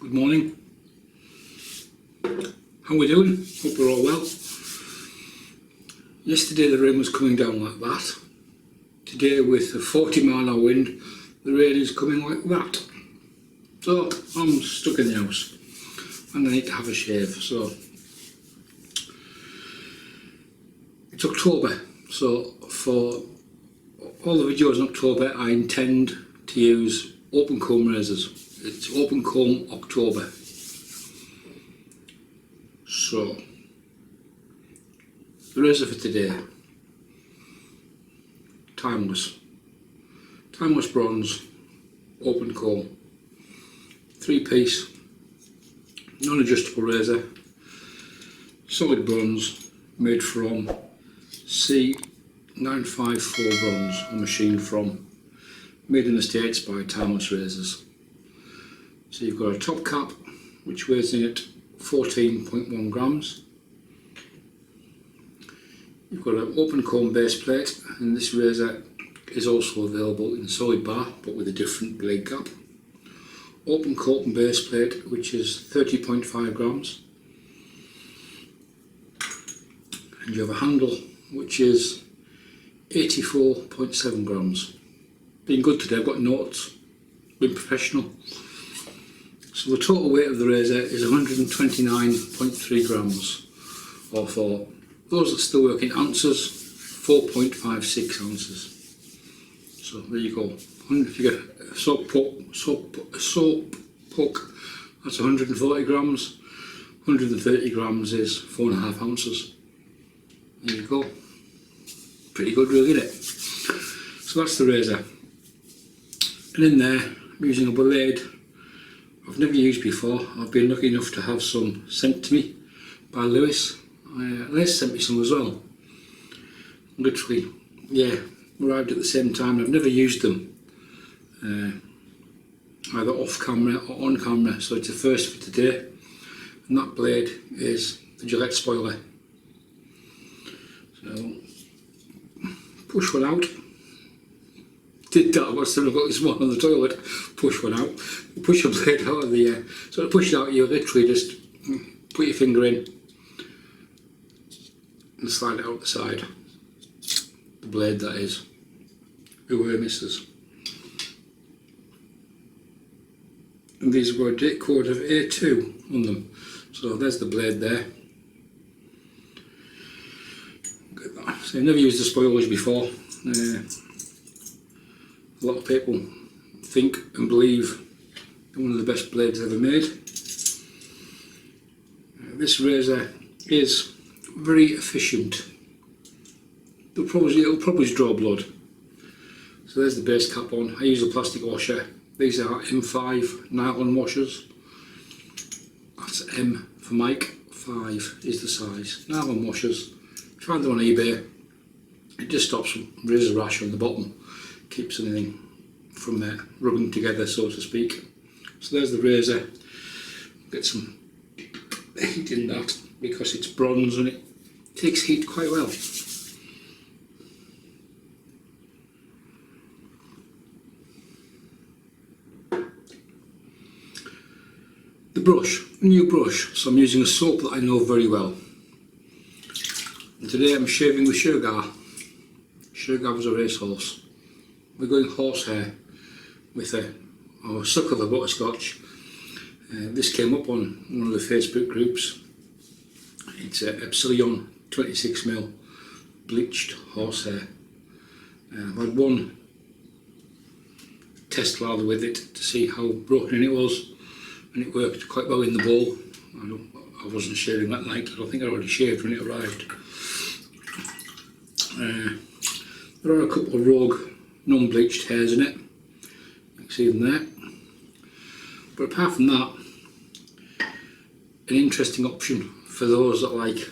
Good morning. How we doing? Hope we're all well. Yesterday the rain was coming down like that. Today with a 40-mile-an-hour wind, the rain is coming like that. So I'm stuck in the house and I need to have a shave. So it's October, so for all the videos in October I intend to use open comb razors. It's open comb October. So the razor for today, timeless bronze, open comb, 3-piece, non-adjustable razor, solid bronze, made from C954 bronze, or machined from, made in the States by Timeless Razors. So you've got a top cap which weighs in at 14.1 grams. You've got an open comb base plate, and this razor is also available in solid bar but with a different blade cap. Open comb base plate which is 30.5 grams. And you have a handle which is 84.7 grams. Been good today, I've got notes, been professional. So the total weight of the razor is 129.3 grams, or for those that still work in ounces, 4.56 ounces. So there you go. If you get a soap puck, that's 140 grams. 130 grams is 4.5 ounces. There you go. Pretty good really, isn't it? So that's the razor. And in there, I'm using a blade I've never used before. I've been lucky enough to have some sent to me by Lewis. Les sent me some as well. Literally, yeah, arrived at the same time. I've never used them, either off camera or on camera, so it's a first for today. And that blade is the Gillette spoiler. So, push one out. Did that once I've got this one on the toilet. Push one out. Push a blade out of the air. So to push it out, you literally just put your finger in and slide it out the side. The blade, that is. Away misses. And these have got a date code of A2 on them. So there's the blade there. Get that. So I've never used the spoilers before. A lot of people think and believe they're one of the best blades ever made. This razor is very efficient. It'll probably draw blood. So there's the base cap on. I use a plastic washer. These are M5 nylon washers. That's M for Mike, 5 is the size. Nylon washers. You find them on eBay. It just stops razor rash on the bottom. Keeps anything from rubbing together, so to speak. So there's the razor. Get some heat in that because it's bronze and it takes heat quite well. The brush, a new brush, so I'm using a soap that I know very well. And today I'm shaving with Sugar. Sugar was a racehorse. We're going horsehair with a suck of a Butterscotch. This came up on one of the Facebook groups. It's a Epsilon 26mm bleached horsehair. I've had one test lather with it to see how broken it was, and it worked quite well in the bowl. I wasn't shaving that night. I don't think I already shaved when it arrived. There are a couple of rogue non-bleached hairs in it, you can see them there, but apart from that, an interesting option for those that like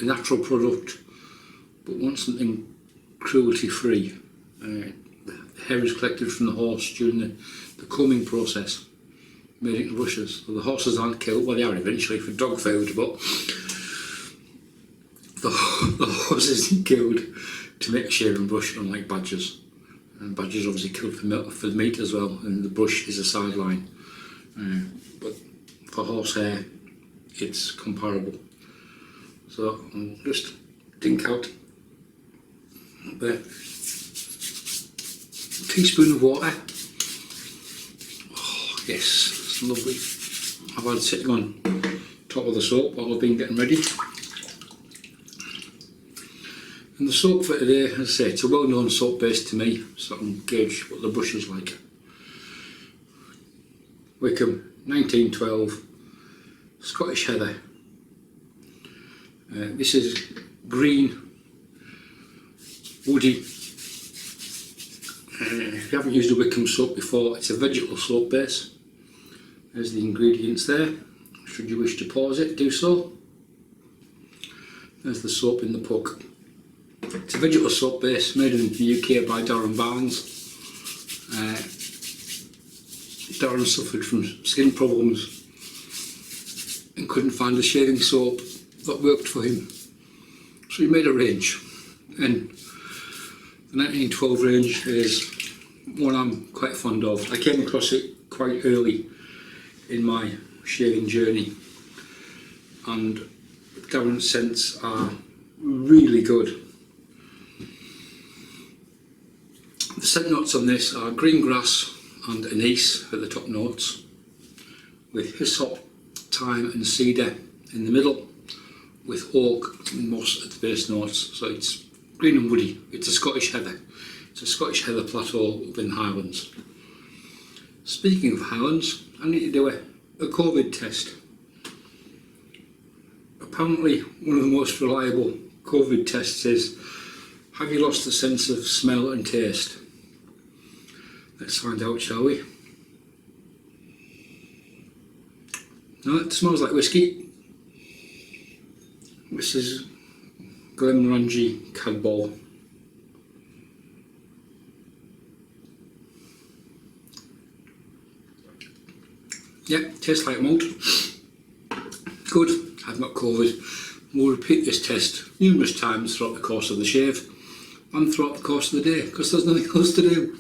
a natural product but want something cruelty free. The hair is collected from the horse during the combing process, made into brushes. So the horses aren't killed, well they are eventually for dog food, but the horse isn't killed to make a shaving brush, unlike badgers. And badgers obviously killed for the meat as well, and the brush is a sideline. But for horsehair, it's comparable. So I'll just dink out the teaspoon of water. Oh yes, it's lovely. I've had it sitting on top of the soap while I've been getting ready. And the soap for today, as I say, it's a well-known soap base to me, so I can gauge what the brush is like. Wickham 1912 Scottish Heather. This is green, woody. If you haven't used a Wickham soap before, it's a vegetable soap base. There's the ingredients there. Should you wish to pause it, do so. There's the soap in the puck. It's a vegetable soap base made in the UK by Darren Barnes. Darren suffered from skin problems and couldn't find a shaving soap that worked for him. So he made a range, and the 1912 range is one I'm quite fond of. I came across it quite early in my shaving journey, and Darren's scents are really good. The scent notes on this are green grass and anise at the top notes, with hyssop, thyme and cedar in the middle, with oak and moss at the base notes. So it's green and woody. It's a Scottish heather. It's a Scottish heather plateau up in the Highlands. Speaking of Highlands, I need to do a COVID test. Apparently one of the most reliable COVID tests is, have you lost the sense of smell and taste? Let's find out, shall we? No, it smells like whiskey. This is Glenmorangie Cadball. Yeah, tastes like malt. Good, I've got COVID. We'll repeat this test numerous times throughout the course of the shave and throughout the course of the day, because there's nothing else to do.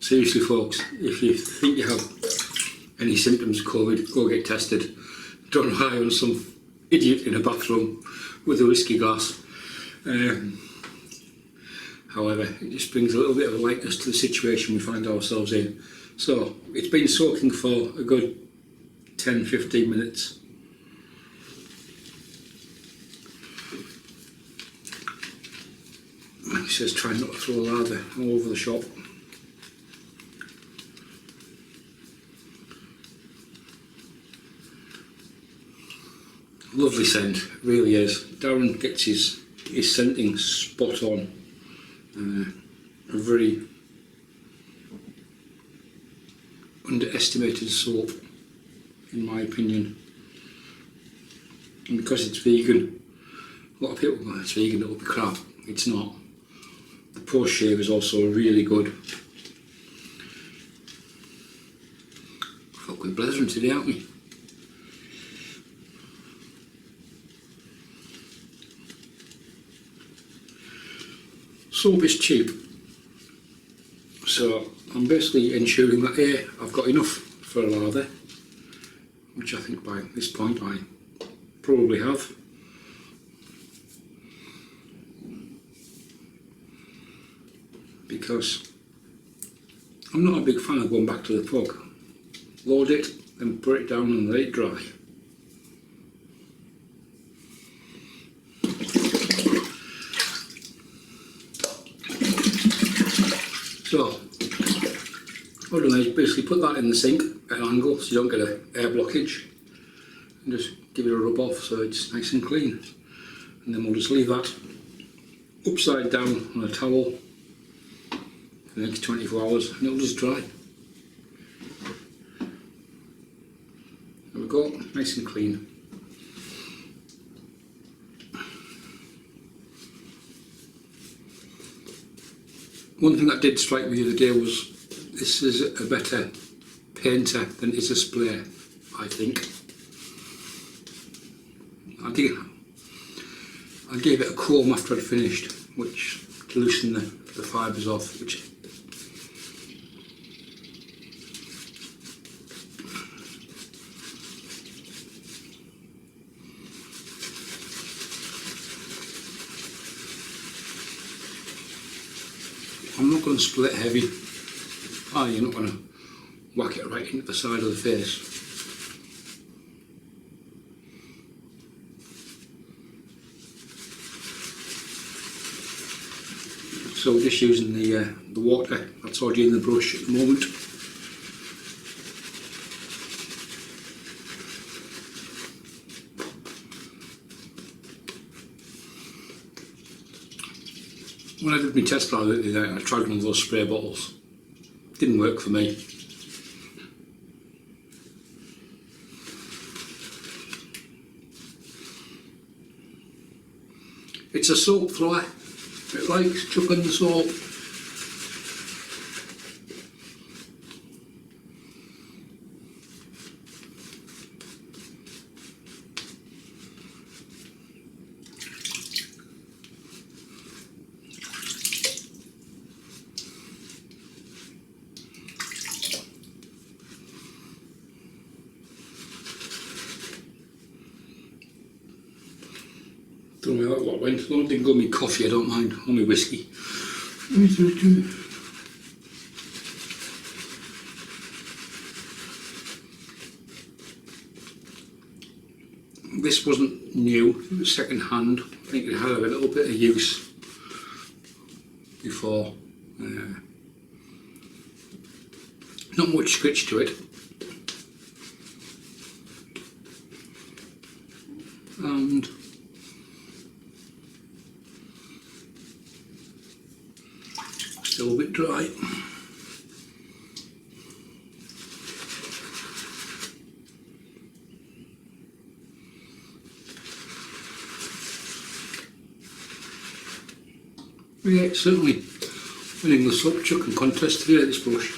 Seriously folks, if you think you have any symptoms of COVID, go get tested. Don't rely on some idiot in a bathroom with a whiskey glass. However, it just brings a little bit of a lightness to the situation we find ourselves in. So, it's been soaking for a good 10-15 minutes. It says try not to throw lather all over the shop. Lovely scent, it really is. Darren gets his scenting spot on. A very underestimated soap, in my opinion. And because it's vegan, a lot of people go, it's vegan, it'll be crap. It's not. The post shave is also really good. Fuck, we're blethering today, aren't we? Soap is cheap, so I'm basically ensuring that A, I've got enough for a lather, which I think by this point I probably have. Because I'm not a big fan of going back to the plug. Load it, then put it down and let it dry. So, what I've done is basically put that in the sink at an angle so you don't get an air blockage, and just give it a rub off so it's nice and clean. And then we'll just leave that upside down on a towel for the next 24 hours and it'll just dry. There we go, nice and clean. One thing that did strike me the other day was this is a better painter than it is a sprayer, I think. I gave it a comb after I'd finished, which to loosen the fibres off, which I'm not going to split heavy. You're not going to whack it right into the side of the face. So we're just using the water that's already in the brush at the moment. When I did my test lab the other day, I tried one of those spray bottles. Didn't work for me. It's a soap thrower. It likes chucking the soap. Don't know how what went. As long as it didn't go me coffee, I don't mind. Or me whiskey. This wasn't new, it was second hand. I think it had a little bit of use before. Not much scritch to it. And still a bit dry. Yeah, it's certainly winning the soap chucking contest today, this brush.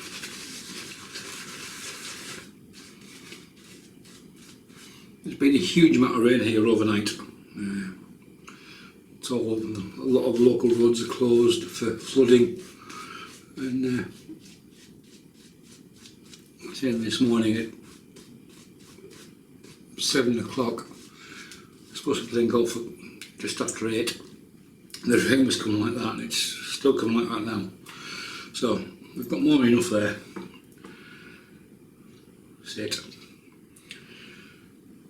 There's been a huge amount of rain here overnight. It's all a lot of local roads are closed for flooding, and saying this morning at 7 o'clock, it's supposed to then go for just after 8. The rain was coming like that, and it's still coming like that now. So we've got more than enough there. Sit.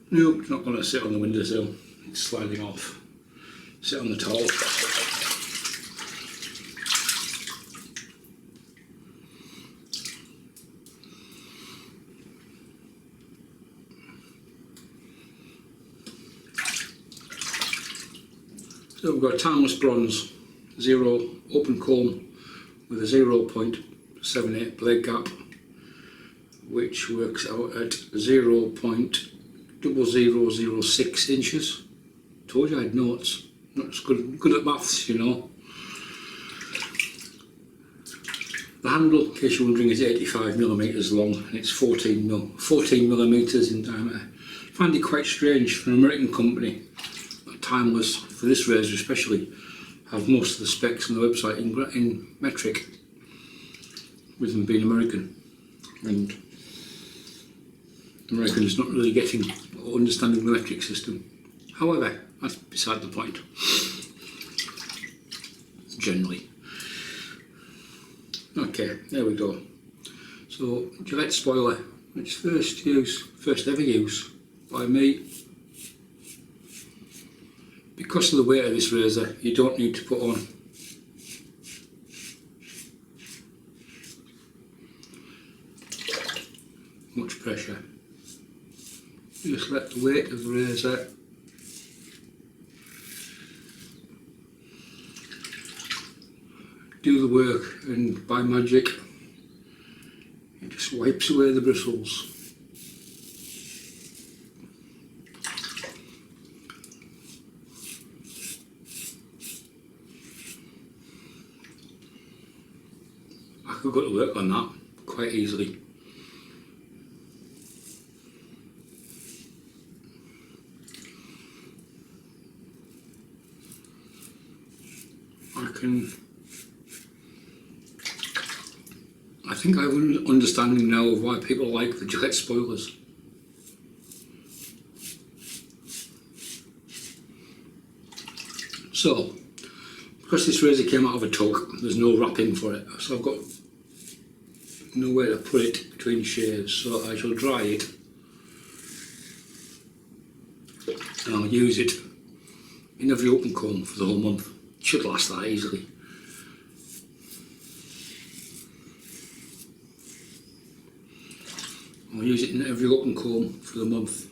No, it's not going to sit on the windowsill. It's sliding off. Sit on the towel. So we've got a timeless bronze, 0 open comb with a 0.78 blade gap, which works out at 0.0006 inches. Told you I had notes. Not as good at maths, you know. The handle, in case you're wondering, is 85mm long, and it's 14 millimeters in diameter. I find it quite strange for an American company. Timeless, for this razor especially, have most of the specs on the website in metric, with them being American, and Americans not really getting or understanding the metric system. However, that's beside the point, generally. Okay, there we go. So, Gillette spoiler, its first ever use by me. Because of the weight of this razor, you don't need to put on much pressure. You just let the weight of the razor do the work, and by magic it just wipes away the bristles. I could go to work on that quite easily. I think I have an understanding now of why people like the Gillette spoilers. So, Because this razor came out of a tug, there's no wrapping for it, so I've got nowhere to put it between shaves, so I shall dry it and I'll use it in every open comb for the whole month. It should last that easily. I'll use it in every open comb for the month.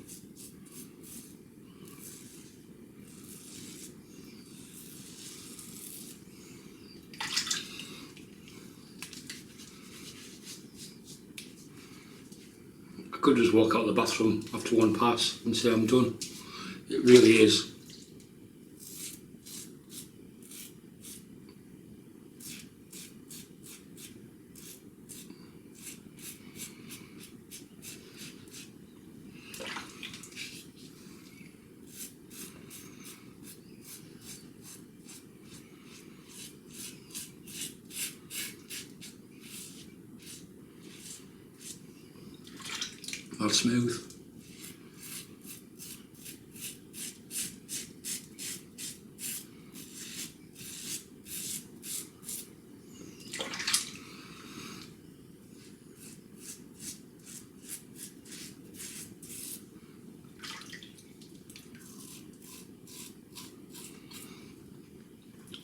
I could just walk out of the bathroom after one pass and say I'm done. It really is. That's smooth.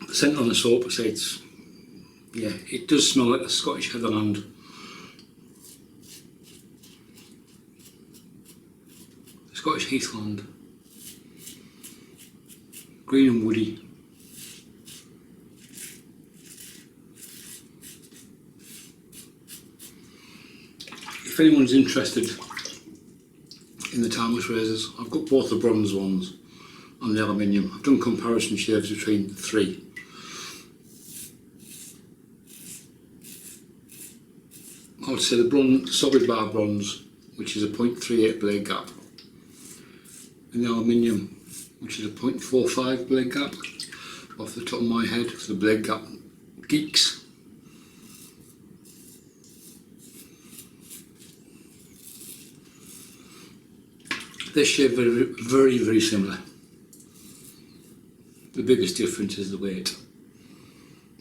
The scent on the soap, I say it's, yeah, it does smell like a Scottish heatherland. Scottish heathland, green and woody. If anyone's interested in the timeless razors, I've got both the bronze ones and the aluminium. I've done comparison shaves between the three. I would say the bronze, solid bar bronze, which is a 0.38 blade gap, and the aluminium, which is a 0.45 blade gap, off the top of my head, for the blade gap geeks. They shave very, very similar. The biggest difference is the weight.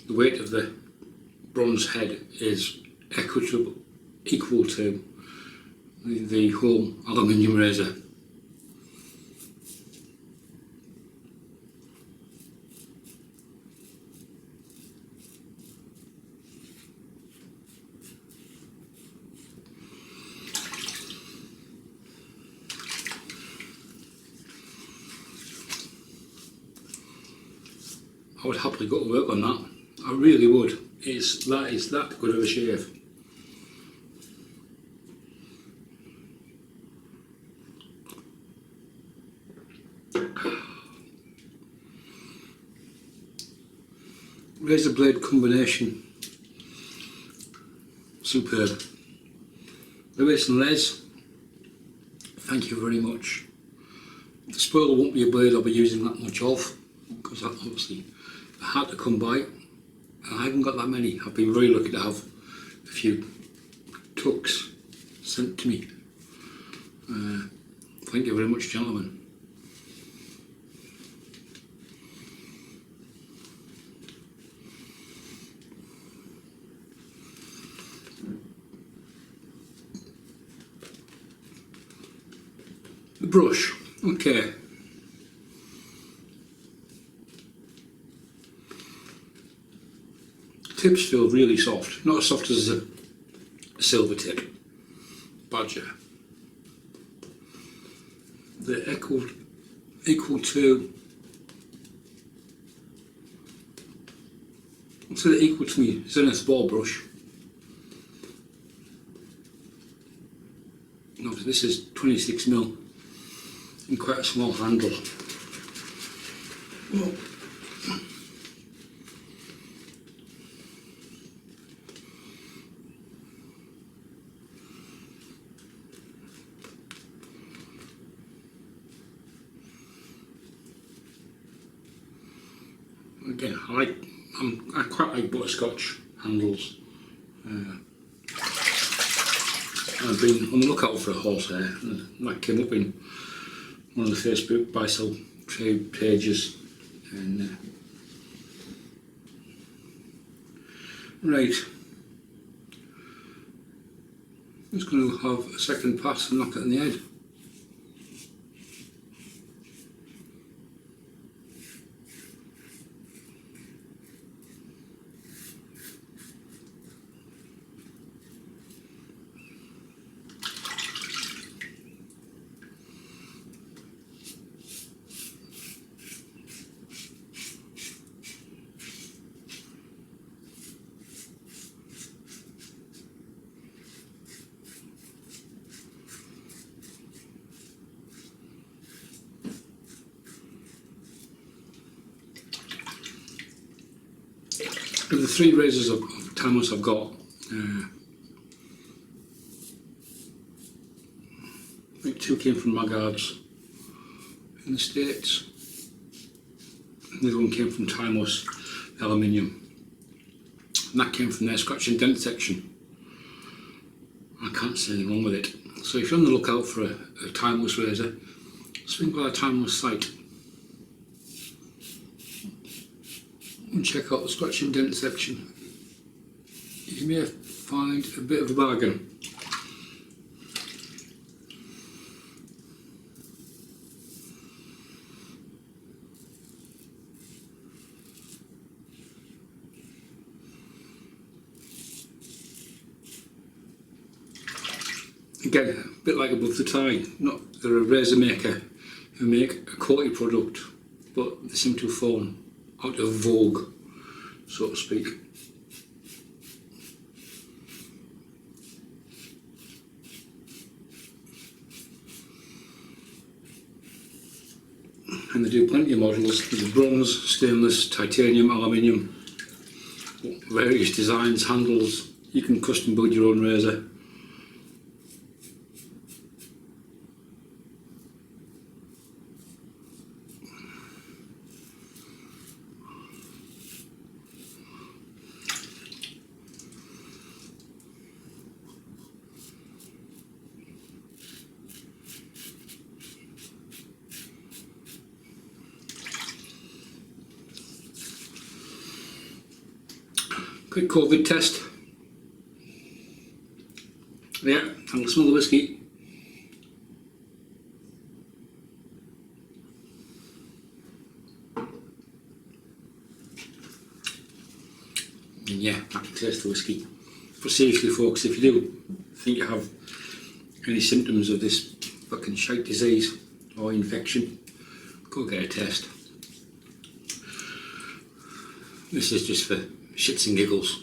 The weight of the bronze head is equal to the whole aluminium razor. I would happily go to work on that. I really would. That is that good of a shave. Razor blade combination, superb. Lewis and Les, thank you very much. The spoiler won't be a blade I'll be using that much of, because that obviously hard to come by, and I haven't got that many. I've been very lucky to have a few tucks sent to me. Thank you very much, gentlemen. The brush, okay. Tips feel really soft, not as soft as a silver tip badger. They're equal to, I'd say they're equal to my Zenith ball brush. Notice this is 26mm and quite a small handle. Whoa. Again, I quite like Butterscotch handles. I've been on the lookout for a horsehair, and that came up in one of the Facebook buy-sell trade pages, and Right, just going to have a second pass and knock it in the head. Of the 3 razors of Timeless I've got, I think 2 came from Magards in the States, and the other one came from Timeless Aluminium, and that came from their scratch and dent section. I can't see anything wrong with it. So if you're on the lookout for a Timeless razor, swing by the Timeless site and check out the scratch and dent section. You may find a bit of a bargain. Again, a bit like Above the Tie. They're a razor maker who make a quality product, but they seem to have fallen out of vogue, so to speak. And they do plenty of models. There's bronze, stainless, titanium, aluminium, various designs, handles. You can custom build your own razor. Quick COVID test. Yeah, I can smell the whiskey. And yeah, I can taste the whiskey. But seriously folks, if you do think you have any symptoms of this fucking shite disease or infection, go get a test. This is just for shits and giggles.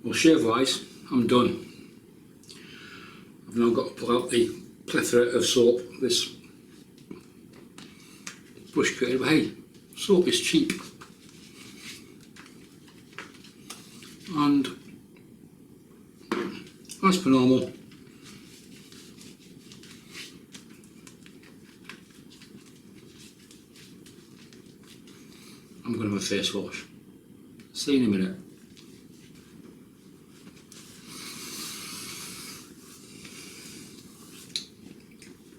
Well, shave wise, I'm done. I've now got to pull out the plethora of soap, this brush cutter, but hey, soap is cheap. And as per normal, I'm going to have a face wash. See you in a minute.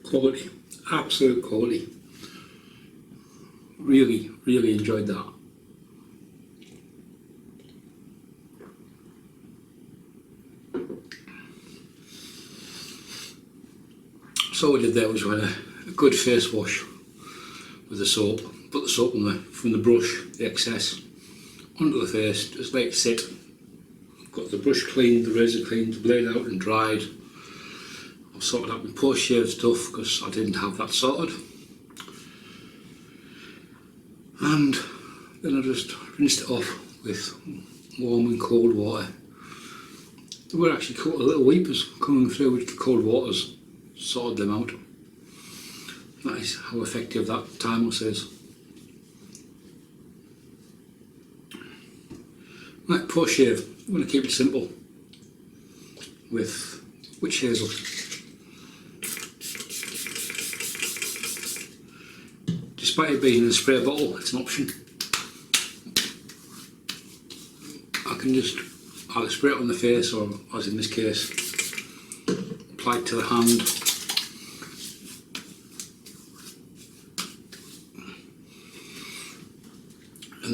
Quality, absolute quality. Really, really enjoyed that. So what we did there was we had a good face wash with the soap. Put the soap from the brush, the excess, onto the face, just let it sit. Got the brush cleaned, the razor cleaned, the blade out and dried. I've sorted out my post-shave stuff because I didn't have that sorted. And then I just rinsed it off with warm and cold water. There were actually a little weepers coming through with the cold waters, sorted them out. That is how effective that Timeless is. Right, post shave, I'm going to keep it simple with witch hazel. Despite it being in a spray bottle, it's an option. I can just either spray it on the face or, as in this case, apply it to the hand.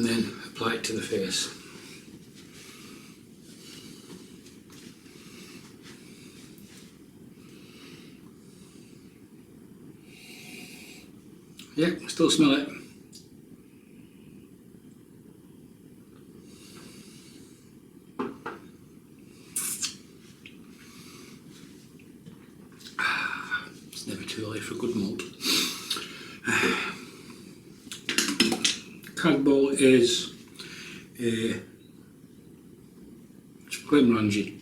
and then apply it to the face. Yeah, still smell it. It's never too early for a good malt. Cadbull is a plain orangey.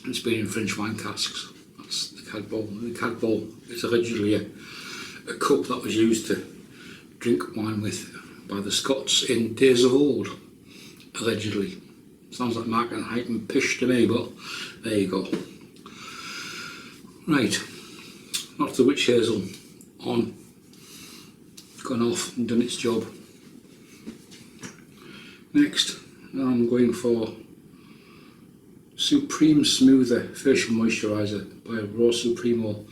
It's been in French wine casks. That's the Cadbull. The Cadbull is originally a cup that was used to drink wine with by the Scots in days of old. Allegedly. Sounds like marketing hype and pish to me, but there you go. Right, off the witch hazel on. Gone off and done its job. Next, I'm going for Supreme Smoother Facial Moisturiser by Raw Supremo.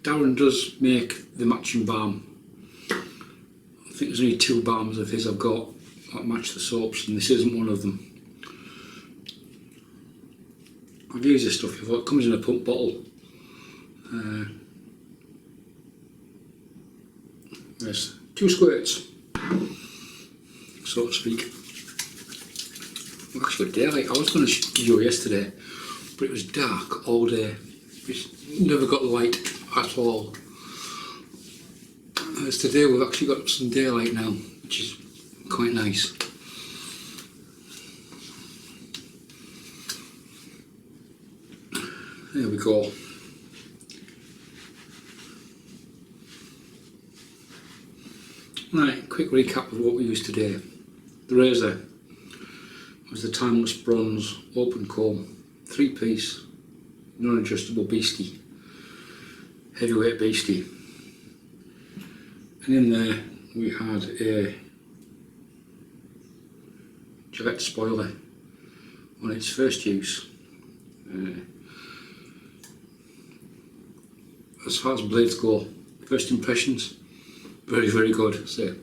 Darren does make the matching balm. I think there's only 2 balms of his I've got that match the soaps, and this isn't one of them. I've used this stuff before. It comes in a pump bottle. There's 2 squirts, so to speak. Actually, daylight. I was going to video yesterday, but it was dark all day. It's never got light at all. As today, we've actually got some daylight now, which is quite nice. There we go. Right, quick recap of what we used today. The razor was the Timeless Bronze Open Comb, 3-piece, non-adjustable beastie, heavyweight beastie. And in there we had a Gillette spoiler on its first use. As far as blades go, first impressions, very, very good. So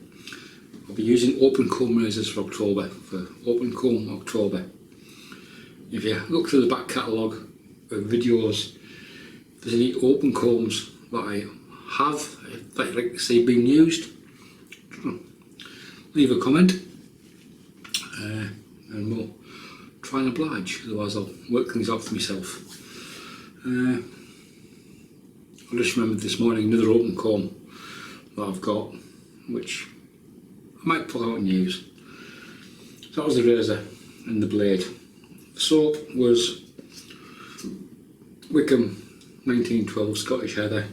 I'll be using open comb razors for October, for Open Comb October. If you look through the back catalogue of videos, if there's any open combs that I have, that you'd like to see being used, leave a comment and we'll try and oblige, otherwise I'll work things out for myself. I just remembered this morning another open comb that I've got, which I might pull out and use. So that was the razor and the blade. The soap was Wickham 1912 Scottish Heather,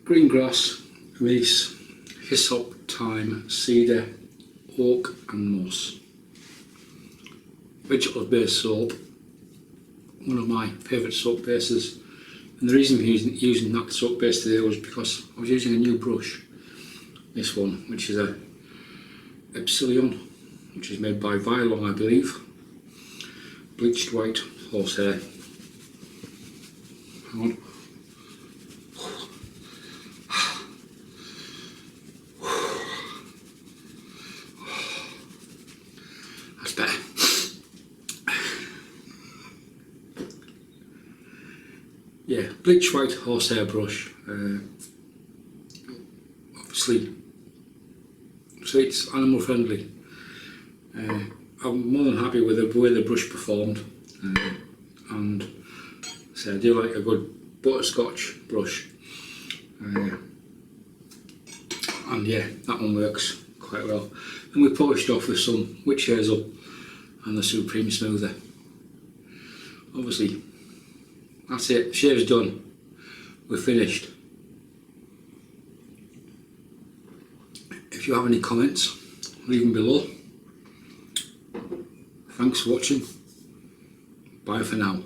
green grass, mace, hyssop, thyme, cedar, oak and moss. Vegetable based soap, one of my favourite soap bases. And the reason for using that soap base today was because I was using a new brush. This one, which is a Epsilon, which is made by Violon, I believe. Bleached white horsehair. Hang on. That's better. Yeah, bleached white horsehair brush. Obviously, so it's animal friendly. I'm more than happy with the way the brush performed, and so I do like a good butterscotch brush, and yeah, that one works quite well. And we polished off with some witch hazel and the Supreme Smoother. Obviously, that's it, shave's done, we're finished. If you have any comments, leave them below. Thanks for watching, bye for now.